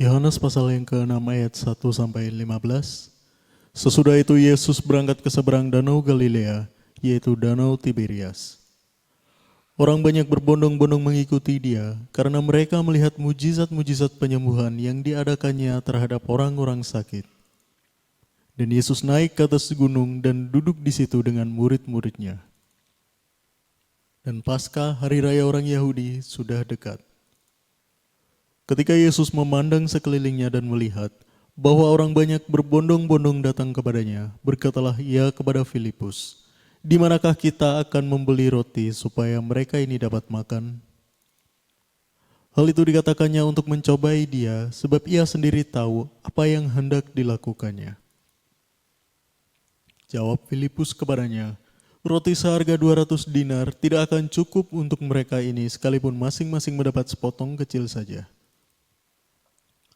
Yohanes pasal yang ke-6 ayat 1-15. Sesudah itu Yesus berangkat ke seberang danau Galilea, yaitu danau Tiberias. Orang banyak berbondong-bondong mengikuti dia karena mereka melihat mujizat-mujizat penyembuhan yang diadakannya terhadap orang-orang sakit. Dan Yesus naik ke atas gunung dan duduk di situ dengan murid-muridnya. Dan Paskah, hari raya orang Yahudi, sudah dekat. Ketika Yesus memandang sekelilingnya dan melihat bahwa orang banyak berbondong-bondong datang kepadanya, berkatalah ia kepada Filipus, "Di manakah kita akan membeli roti supaya mereka ini dapat makan?" Hal itu dikatakannya untuk mencobai dia, sebab ia sendiri tahu apa yang hendak dilakukannya. Jawab Filipus kepadanya, "Roti seharga 200 dinar tidak akan cukup untuk mereka ini sekalipun masing-masing mendapat sepotong kecil saja."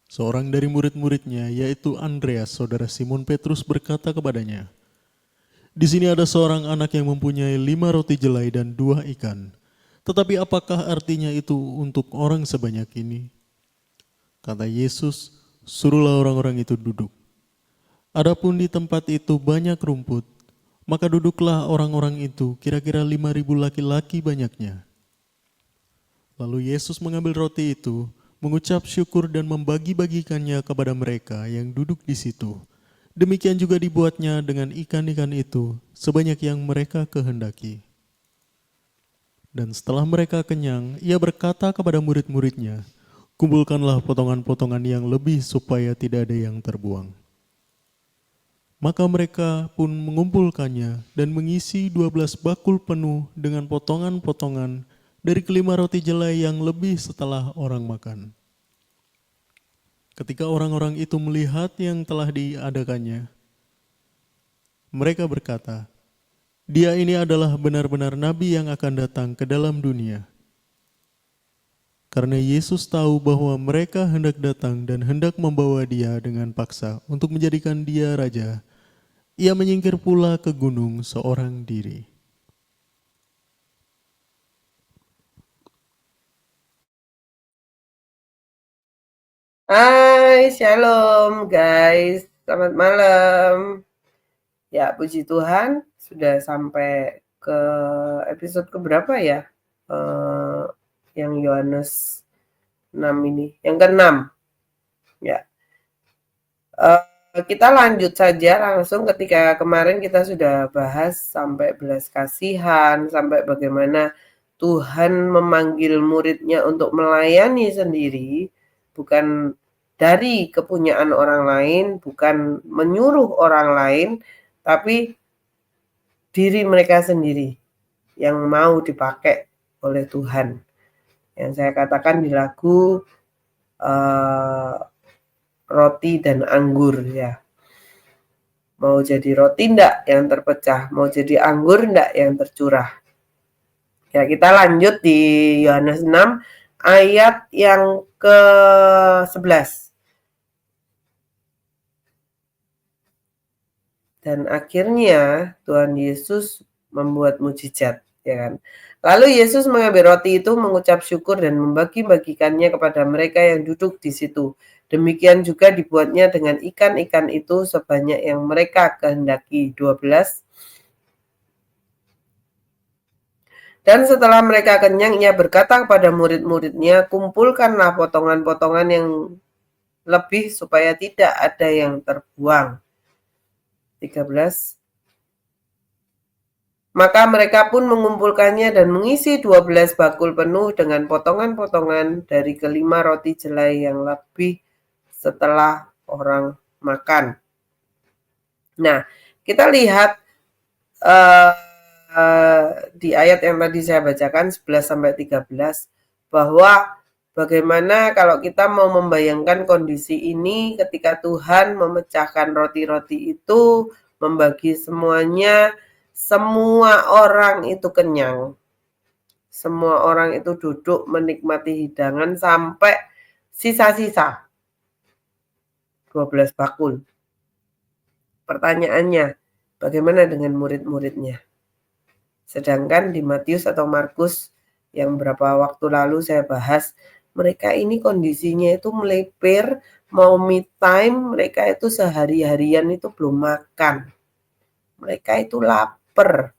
Seorang dari murid-muridnya, yaitu Andreas, saudara Simon Petrus, berkata kepadanya, "Di sini ada seorang anak yang mempunyai 5 roti jelai dan 2 ikan. Tetapi apakah artinya itu untuk orang sebanyak ini?" Kata Yesus, "Suruhlah orang-orang itu duduk." Adapun di tempat itu banyak rumput, maka duduklah orang-orang itu, kira-kira 5.000 laki-laki banyaknya. Lalu Yesus mengambil roti itu, mengucap syukur dan membagi-bagikannya kepada mereka yang duduk di situ. Demikian juga dibuatnya dengan ikan-ikan itu, sebanyak yang mereka kehendaki. Dan setelah mereka kenyang, ia berkata kepada murid-muridnya, "Kumpulkanlah potongan-potongan yang lebih supaya tidak ada yang terbuang." Maka mereka pun mengumpulkannya dan mengisi 12 bakul penuh dengan potongan-potongan dari kelima roti jelai yang lebih setelah orang makan. Ketika orang-orang itu melihat yang telah diadakannya, mereka berkata, "Dia ini adalah benar-benar nabi yang akan datang ke dalam dunia." Karena Yesus tahu bahwa mereka hendak datang dan hendak membawa dia dengan paksa untuk menjadikan dia raja, ia menyingkir pula ke gunung seorang diri. Hai, shalom guys, selamat malam. Ya, puji Tuhan, sudah sampai ke episode keberapa ya? Yang Yohanes 6 ini, yang ke-6. Ya, kita lanjut saja langsung ketika kemarin kita sudah bahas sampai belas kasihan, sampai bagaimana Tuhan memanggil muridnya untuk melayani sendiri, bukan dari kepunyaan orang lain, bukan menyuruh orang lain, tapi diri mereka sendiri yang mau dipakai oleh Tuhan. Yang saya katakan di lagu roti dan anggur ya. Mau jadi roti ndak yang terpecah, mau jadi anggur ndak yang tercurah. Ya, kita lanjut di Yohanes 6 ayat yang ke-11. Dan akhirnya Tuhan Yesus membuat mujizat, ya kan. Lalu Yesus mengambil roti itu, mengucap syukur dan membagi-bagikannya kepada mereka yang duduk di situ. Demikian juga dibuatnya dengan ikan-ikan itu sebanyak yang mereka kehendaki. 12. Dan setelah mereka kenyang, ia berkata kepada murid-muridnya, "Kumpulkanlah potongan-potongan yang lebih supaya tidak ada yang terbuang." 13. Maka mereka pun mengumpulkannya dan mengisi 12 bakul penuh dengan potongan-potongan dari kelima roti jelai yang lebih setelah orang makan. Nah, kita lihat di ayat yang tadi saya bacakan 11-13 bahwa bagaimana kalau kita mau membayangkan kondisi ini ketika Tuhan memecahkan roti-roti itu, membagi semuanya, semua orang itu kenyang. Semua orang itu duduk menikmati hidangan sampai sisa-sisa 12 bakul. Pertanyaannya, bagaimana dengan murid-muridnya? Sedangkan di Matius atau Markus yang beberapa waktu lalu saya bahas, Mereka ini kondisinya itu melepir, mau me time, mereka itu sehari-harian itu belum makan. Mereka itu lapar.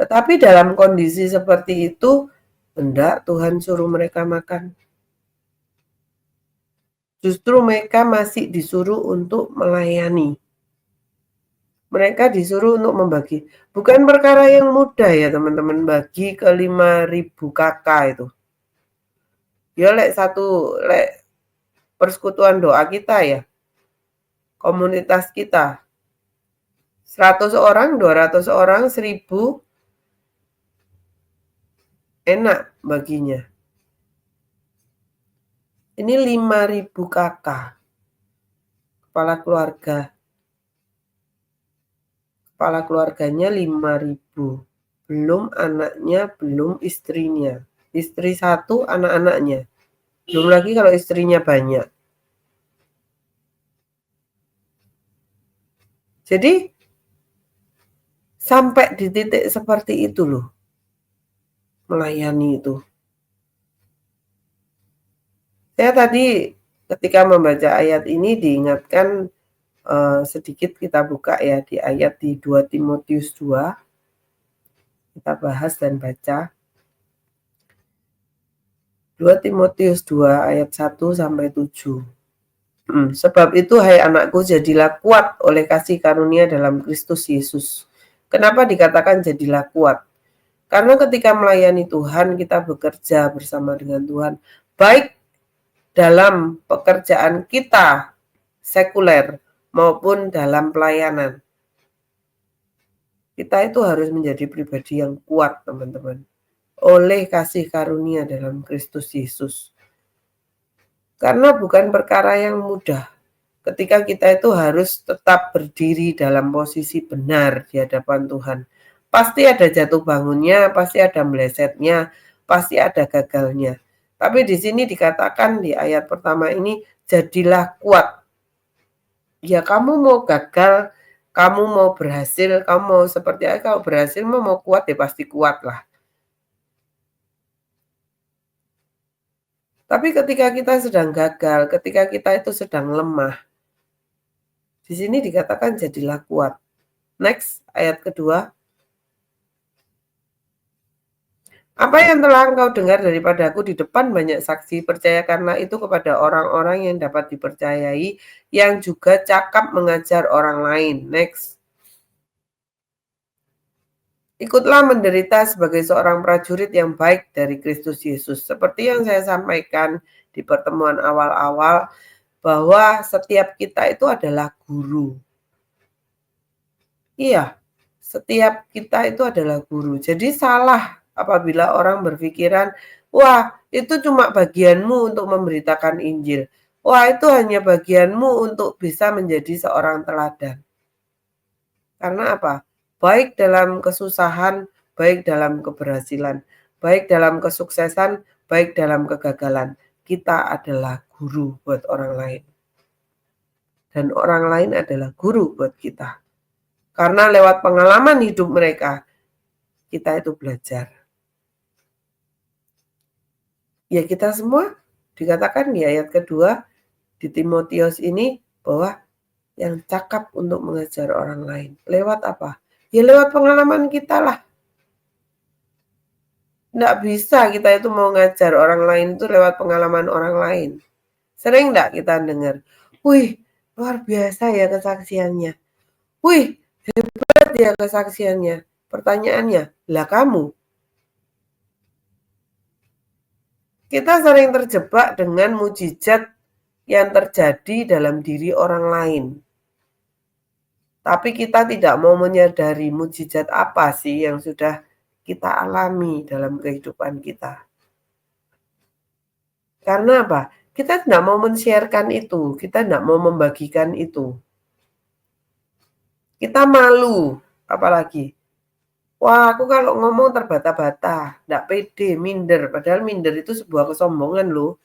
Tetapi dalam kondisi seperti itu, hendak Tuhan suruh mereka makan. Justru mereka masih disuruh untuk melayani. Mereka disuruh untuk membagi. Bukan perkara yang mudah ya teman-teman, bagi ke 5.000 kakak itu. Ya lek persekutuan doa kita ya, komunitas kita. 100 orang, 200 orang, 1.000, enak baginya. Ini 5.000 kakak, kepala keluarga. Kepala keluarganya 5.000. Belum anaknya, belum istrinya. Istri 1, anak-anaknya. Belum lagi kalau istrinya banyak. Jadi, sampai di titik seperti itu loh. Melayani itu. Saya tadi ketika membaca ayat ini diingatkan sedikit kita buka ya di ayat di 2 Timotius 2. Kita bahas dan baca. 2 Timotius 2 ayat 1 sampai 7. Sebab itu hai anakku, jadilah kuat oleh kasih karunia dalam Kristus Yesus. Kenapa dikatakan jadilah kuat? Karena ketika melayani Tuhan, kita bekerja bersama dengan Tuhan. Baik dalam pekerjaan kita sekuler maupun dalam pelayanan. Kita itu harus menjadi pribadi yang kuat, teman-teman. Oleh kasih karunia dalam Kristus Yesus. Karena bukan perkara yang mudah. Ketika kita itu harus tetap berdiri dalam posisi benar di hadapan Tuhan. Pasti ada jatuh bangunnya, pasti ada melesetnya, pasti ada gagalnya. Tapi di sini dikatakan di ayat pertama ini, jadilah kuat. Ya kamu mau gagal, kamu mau berhasil, kamu mau seperti apa, kalau berhasil mau kuat ya pasti kuat lah. Tapi ketika kita sedang gagal, ketika kita itu sedang lemah, di sini dikatakan jadilah kuat. Next, ayat kedua. Apa yang telah engkau dengar daripadaku di depan banyak saksi, percayakanlah itu kepada orang-orang yang dapat dipercayai, yang juga cakap mengajar orang lain. Next. Ikutlah menderita sebagai seorang prajurit yang baik dari Kristus Yesus. Seperti yang saya sampaikan di pertemuan awal-awal, bahwa setiap kita itu adalah guru. Iya, setiap kita itu adalah guru. Jadi salah apabila orang berpikiran, wah itu cuma bagianmu untuk memberitakan Injil. Wah itu hanya bagianmu untuk bisa menjadi seorang teladan. Karena apa? Baik dalam kesusahan, baik dalam keberhasilan, baik dalam kesuksesan, baik dalam kegagalan. Kita adalah guru buat orang lain. Dan orang lain adalah guru buat kita. Karena lewat pengalaman hidup mereka, kita itu belajar. Ya kita semua dikatakan di ayat kedua di Timotius ini bahwa yang cakap untuk mengajar orang lain. Lewat apa? Ya lewat pengalaman kita lah. Nggak bisa kita itu mau ngajar orang lain itu lewat pengalaman orang lain. Sering nggak kita dengar, wih luar biasa ya kesaksiannya. Wih hebat ya kesaksiannya. Pertanyaannya, lah kamu? Kita sering terjebak dengan mujizat yang terjadi dalam diri orang lain. Tapi kita tidak mau menyadari mujizat apa sih yang sudah kita alami dalam kehidupan kita. Karena apa? Kita tidak mau men-sharekan itu, kita tidak mau membagikan itu. Kita malu, apalagi. Wah, aku kalau ngomong terbata-bata, tidak pede, minder. Padahal minder itu sebuah kesombongan loh.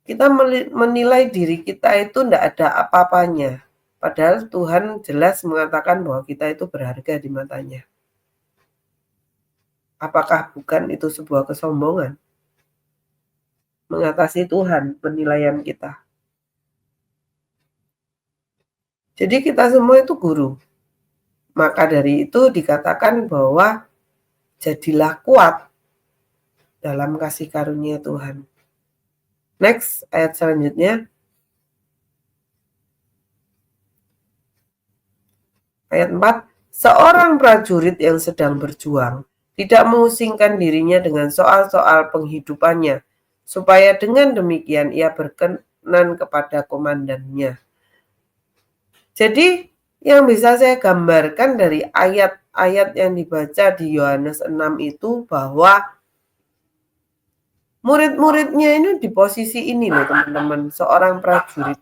Kita menilai diri kita itu tidak ada apa-apanya. Padahal Tuhan jelas mengatakan bahwa kita itu berharga di matanya. Apakah bukan itu sebuah kesombongan? Mengatasi Tuhan penilaian kita. Jadi kita semua itu guru. Maka dari itu dikatakan bahwa jadilah kuat dalam kasih karunia Tuhan. Next, ayat selanjutnya. Ayat 4. Seorang prajurit yang sedang berjuang tidak memusingkan dirinya dengan soal-soal penghidupannya, supaya dengan demikian ia berkenan kepada komandannya. Jadi yang bisa saya gambarkan dari ayat-ayat yang dibaca di Yohanes 6 itu bahwa murid-muridnya ini di posisi ini loh teman-teman, seorang prajurit.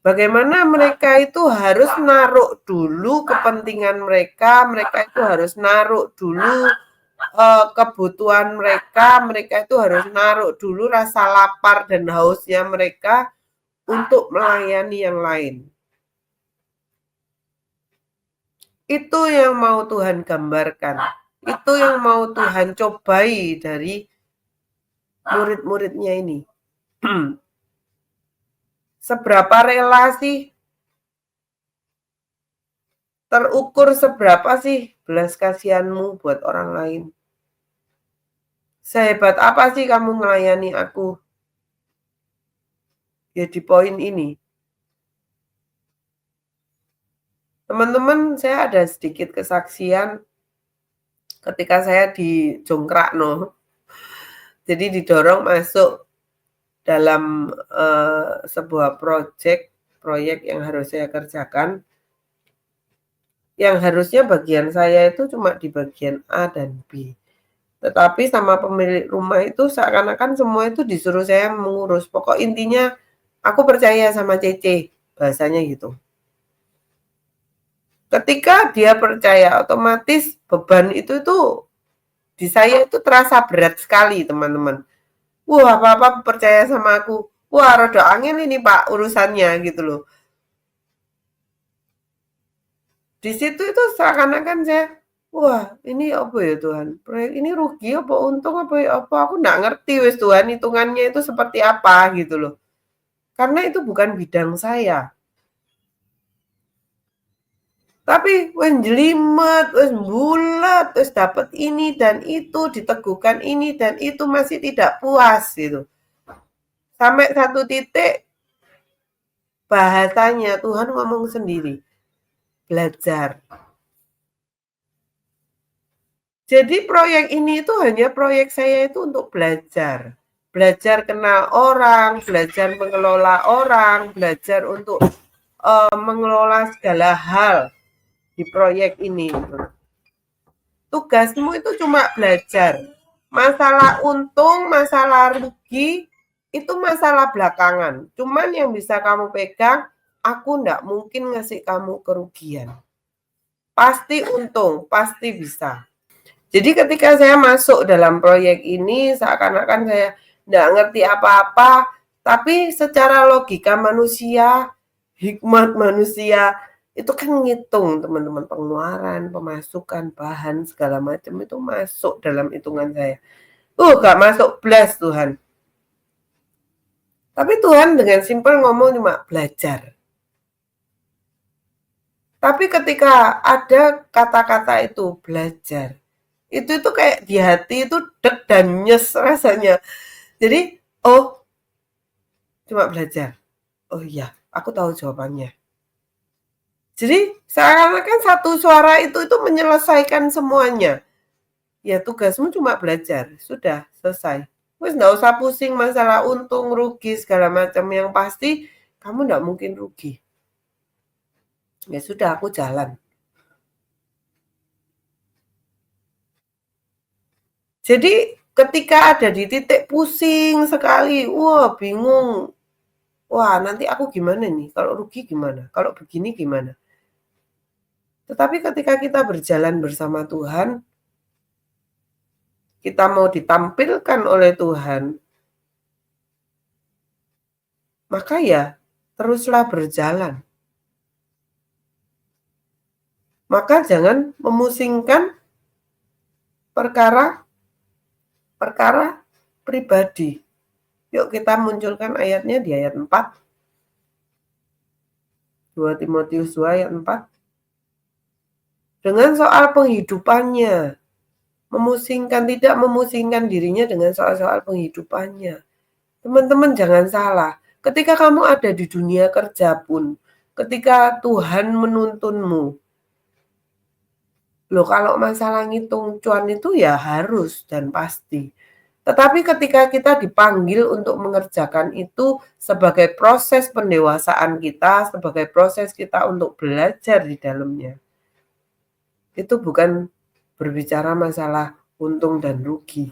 Bagaimana mereka itu harus naruh dulu kepentingan mereka itu harus naruh dulu kebutuhan mereka itu harus naruh dulu rasa lapar dan hausnya mereka untuk melayani yang lain. Itu yang mau Tuhan gambarkan. Itu yang mau Tuhan cobai dari murid-muridnya ini. Seberapa rela sih? Terukur seberapa sih belas kasihanmu buat orang lain? Sehebat apa sih kamu melayani aku? Ya di poin ini. Teman-teman, saya ada sedikit kesaksian ketika saya di Jongkrakno. Jadi didorong masuk dalam sebuah proyek yang harus saya kerjakan. Yang harusnya bagian saya itu cuma di bagian A dan B. Tetapi sama pemilik rumah itu seakan-akan semua itu disuruh saya mengurus. Pokok intinya aku percaya sama Cece, bahasanya gitu. Ketika dia percaya, otomatis beban itu di saya itu terasa berat sekali, teman-teman. Wah, apa-apa percaya sama aku. Wah, rada angin ini Pak urusannya gitu loh. Di situ itu seakan-akan saya, wah ini apa ya Tuhan? Proyek ini rugi apa untung apa ya apa? Aku nggak ngerti wis Tuhan hitungannya itu seperti apa gitu loh. Karena itu bukan bidang saya. Tapi wis jelimet, wis bulat, wis dapat ini dan itu, diteguhkan ini dan itu masih tidak puas gitu. Sampai satu titik bahasanya Tuhan ngomong sendiri, belajar. Jadi proyek ini itu hanya proyek saya itu untuk belajar. Belajar kenal orang, belajar mengelola orang, belajar untuk mengelola segala hal di proyek ini. Tugasmu itu cuma belajar. Masalah untung, masalah rugi, itu masalah belakangan. Cuman yang bisa kamu pegang, aku ndak mungkin ngasih kamu kerugian. Pasti untung, pasti bisa. Jadi ketika saya masuk dalam proyek ini, seakan-akan saya ndak ngerti apa-apa, tapi secara logika manusia, hikmat manusia, itu kan ngitung teman-teman pengeluaran, pemasukan, bahan segala macam itu masuk dalam hitungan saya. Gak masuk blas Tuhan. Tapi Tuhan dengan simpel ngomong cuma belajar. Tapi ketika ada kata-kata itu belajar, itu kayak di hati itu deg dan nyes rasanya. Jadi, oh cuma belajar. Oh iya, aku tahu jawabannya. Jadi seakan-akan satu suara itu menyelesaikan semuanya. Ya tugasmu cuma belajar, sudah selesai. Wes nggak usah pusing masalah untung, rugi, segala macam. Yang pasti kamu nggak mungkin rugi. Ya sudah, aku jalan. Jadi ketika ada di titik pusing sekali, wah bingung. Wah nanti aku gimana nih, kalau rugi gimana, kalau begini gimana. Tetapi ketika kita berjalan bersama Tuhan, kita mau ditampilkan oleh Tuhan, maka ya teruslah berjalan. Maka jangan memusingkan perkara pribadi. Yuk kita munculkan ayatnya di ayat 4. 2 Timotius 2 ayat 4. Dengan soal penghidupannya. Tidak memusingkan dirinya dengan soal-soal penghidupannya. Teman-teman jangan salah. Ketika kamu ada di dunia kerja pun, ketika Tuhan menuntunmu, loh kalau masalah ngitung cuan itu ya harus dan pasti. Tetapi ketika kita dipanggil untuk mengerjakan itu sebagai proses pendewasaan kita, sebagai proses kita untuk belajar di dalamnya. Itu bukan berbicara masalah untung dan rugi.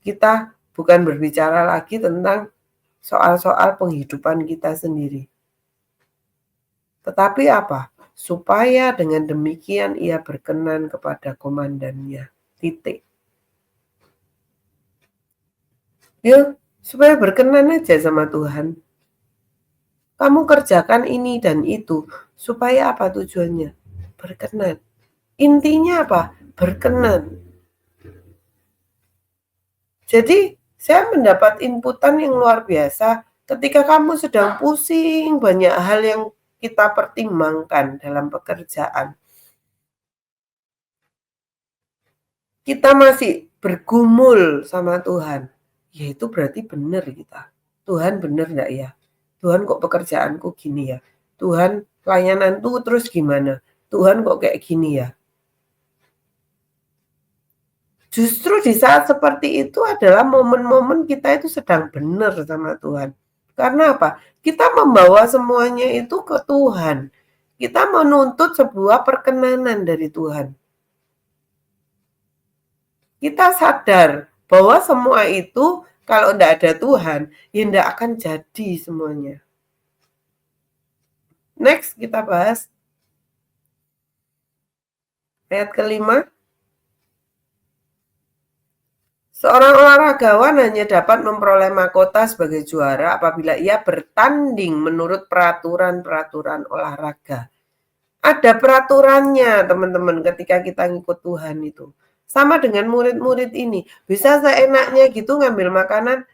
Kita bukan berbicara lagi tentang soal-soal penghidupan kita sendiri. Tetapi apa? Supaya dengan demikian ia berkenan kepada komandannya. Titik. Ya, supaya berkenan aja sama Tuhan. Kamu kerjakan ini dan itu. Supaya apa tujuannya? Berkenan. Intinya apa? Berkenan. Jadi, saya mendapat inputan yang luar biasa ketika kamu sedang pusing banyak hal yang kita pertimbangkan dalam pekerjaan. Kita masih bergumul sama Tuhan. Ya itu berarti benar kita. Tuhan benar enggak ya? Tuhan kok pekerjaanku gini ya? Tuhan layananku terus gimana? Tuhan kok kayak gini ya? Justru di saat seperti itu adalah momen-momen kita itu sedang benar sama Tuhan. Karena apa? Kita membawa semuanya itu ke Tuhan. Kita menuntut sebuah perkenanan dari Tuhan. Kita sadar bahwa semua itu kalau tidak ada Tuhan, ya tidak akan jadi semuanya. Next, kita bahas ayat kelima. Seorang olahragawan hanya dapat memperoleh mahkota sebagai juara apabila ia bertanding menurut peraturan-peraturan olahraga. Ada peraturannya, teman-teman, ketika kita ngikut Tuhan itu. Sama dengan murid-murid ini. Bisa seenaknya gitu ngambil makanan.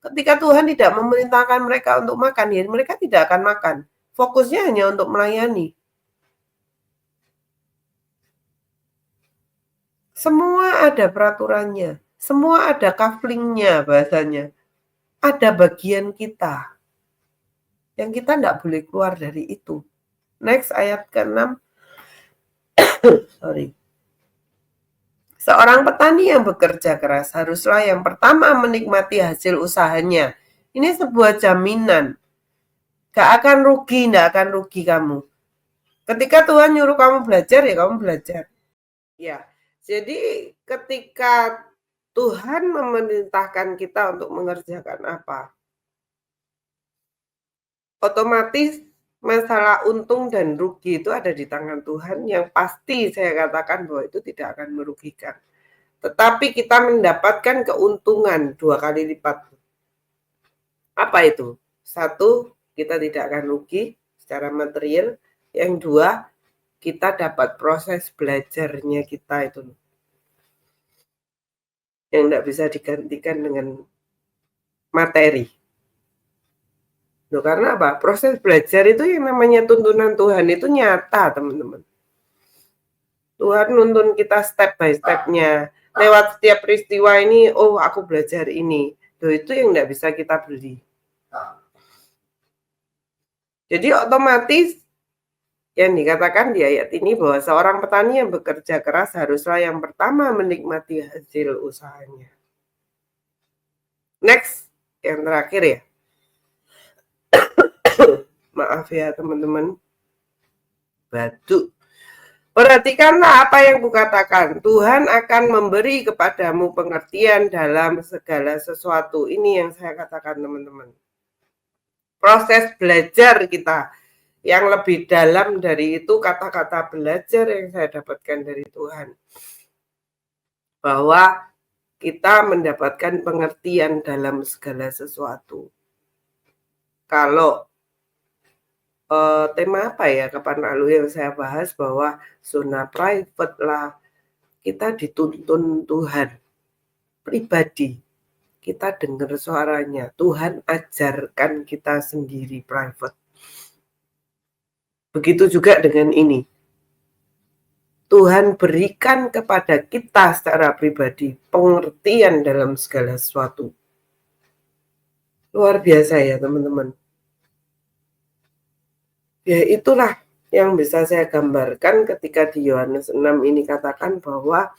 Ketika Tuhan tidak memerintahkan mereka untuk makan, ya mereka tidak akan makan. Fokusnya hanya untuk melayani. Semua ada peraturannya. Semua ada kaflingnya bahasanya. Ada bagian kita. Yang kita tidak boleh keluar dari itu. Next, ayat ke-6. Sorry. Seorang petani yang bekerja keras haruslah yang pertama menikmati hasil usahanya. Ini sebuah jaminan. Gak akan rugi, gak akan rugi kamu. Ketika Tuhan nyuruh kamu belajar, ya kamu belajar. Ya, jadi ketika Tuhan memerintahkan kita untuk mengerjakan apa, otomatis masalah untung dan rugi itu ada di tangan Tuhan, yang pasti saya katakan bahwa itu tidak akan merugikan. Tetapi kita mendapatkan keuntungan 2 kali lipat. Apa itu? 1, kita tidak akan rugi secara material. Yang 2, kita dapat proses belajarnya kita itu. Yang tidak bisa digantikan dengan materi. Loh, karena apa? Proses belajar itu yang namanya tuntunan Tuhan itu nyata, teman-teman. Tuhan nuntun kita step by step-nya. Lewat setiap peristiwa ini, oh aku belajar ini. Loh, itu yang tidak bisa kita beli. Jadi otomatis yang dikatakan di ayat ini bahwa seorang petani yang bekerja keras haruslah yang pertama menikmati hasil usahanya. Next, yang terakhir ya. Maaf ya teman-teman. Batuk. Perhatikanlah apa yang kukatakan. Tuhan akan memberi kepadamu pengertian dalam segala sesuatu. Ini yang saya katakan teman-teman. Proses belajar kita yang lebih dalam dari itu, kata-kata belajar yang saya dapatkan dari Tuhan. Bahwa kita mendapatkan pengertian dalam segala sesuatu. Kalau tema apa ya kapan lalu yang saya bahas bahwa zona private lah, kita dituntun Tuhan pribadi. Kita dengar suaranya, Tuhan ajarkan kita sendiri private. Begitu juga dengan ini. Tuhan berikan kepada kita secara pribadi pengertian dalam segala sesuatu. Luar biasa ya teman-teman. Ya itulah yang bisa saya gambarkan ketika di Yohanes 6 ini katakan bahwa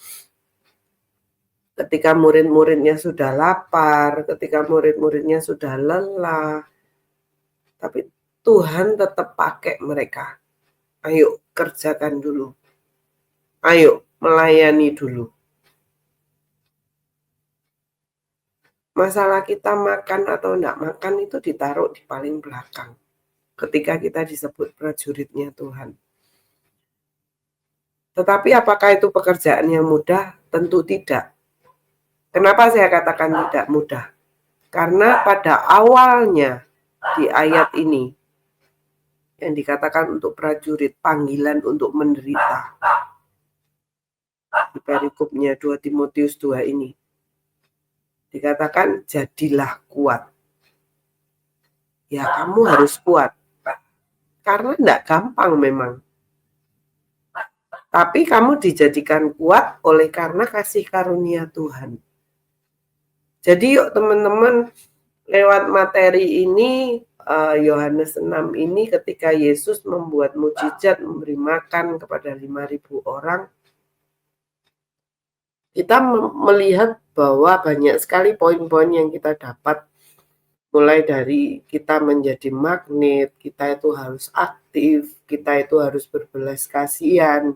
ketika murid-muridnya sudah lapar, ketika murid-muridnya sudah lelah, tapi Tuhan tetap pakai mereka. Ayo kerjakan dulu. Ayo melayani dulu. Masalah kita makan atau enggak makan itu ditaruh di paling belakang. Ketika kita disebut prajuritnya Tuhan. Tetapi apakah itu pekerjaan yang mudah? Tentu tidak. Kenapa saya katakan tidak mudah? Karena pada awalnya di ayat ini yang dikatakan untuk prajurit, panggilan untuk menderita. Di perikopnya 2 Timotius 2 ini. Dikatakan jadilah kuat. Ya kamu harus kuat. Karena enggak gampang memang. Tapi kamu dijadikan kuat oleh karena kasih karunia Tuhan. Jadi yuk teman-teman, lewat materi ini, Yohanes 6 ini ketika Yesus membuat mukjizat memberi makan kepada 5.000 orang, kita melihat bahwa banyak sekali poin-poin yang kita dapat, mulai dari kita menjadi magnet, kita itu harus aktif, kita itu harus berbelas kasihan,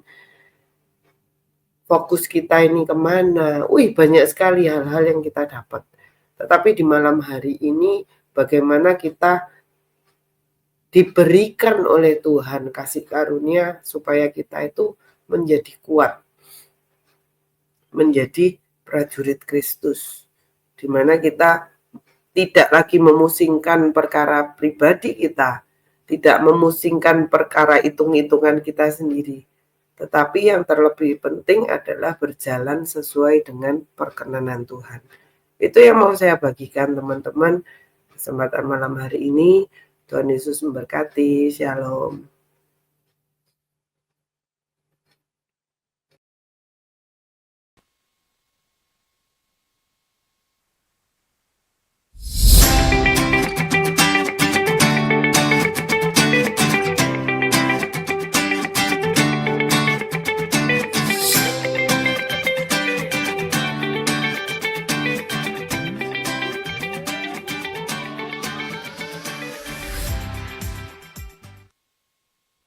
fokus kita ini kemana. Banyak sekali hal-hal yang kita dapat. Tetapi di malam hari ini, bagaimana kita diberikan oleh Tuhan kasih karunia supaya kita itu menjadi kuat. Menjadi prajurit Kristus. Di mana kita tidak lagi memusingkan perkara pribadi kita. Tidak memusingkan perkara hitung-hitungan kita sendiri. Tetapi yang terlebih penting adalah berjalan sesuai dengan perkenanan Tuhan. Itu yang mau saya bagikan teman-teman kesempatan malam hari ini. Tuhan Yesus memberkati. Shalom.